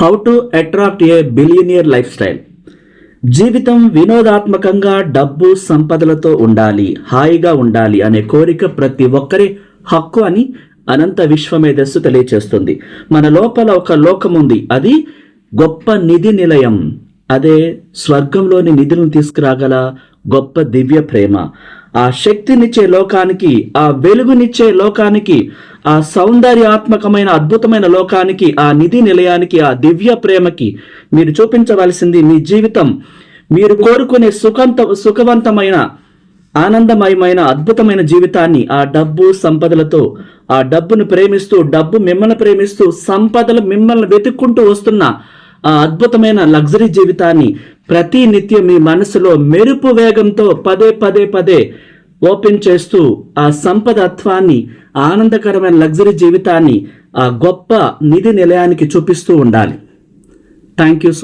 How to attract A billionaire life style. జీవితం వినోదాత్మకంగా డబ్బు సంపదలతో ఉండాలి, హాయిగా ఉండాలి అనే కోరిక ప్రతి ఒక్కరి హక్కు అని అనంత విశ్వమేధస్సు తెలియచేస్తుంది. మన లోపల ఒక లోకం ఉంది, అది గొప్ప నిధి నిలయం. అదే స్వర్గంలోని నిధులను తీసుకురాగల గొప్ప దివ్య ప్రేమ. ఆ శక్తినిచ్చే లోకానికి, ఆ వెలుగునిచ్చే లోకానికి, ఆ సౌందర్యాత్మకమైన అద్భుతమైన లోకానికి, ఆ నిధి నిలయానికి, ఆ దివ్య ప్రేమకి మీరు చూపించవలసింది మీ జీవితం. మీరు కోరుకునే సుఖవంతమైన ఆనందమయమైన అద్భుతమైన జీవితాన్ని ఆ డబ్బు సంపదలతో, ఆ డబ్బును ప్రేమిస్తూ, డబ్బు మిమ్మల్ని ప్రేమిస్తూ, సంపదలు మిమ్మల్ని వెతుక్కుంటూ వస్తున్న ఆ అద్భుతమైన లగ్జరీ జీవితాన్ని ప్రతి నిత్యం మీ మనసులో మెరుపు వేగంతో పదే పదే పదే ఓపెన్ చేస్తూ ఆ సంపదత్వాన్ని, ఆనందకరమైన లగ్జరీ జీవితాన్ని ఆ గొప్ప నిధి నిలయానికి చూపిస్తూ ఉండాలి. Thank you.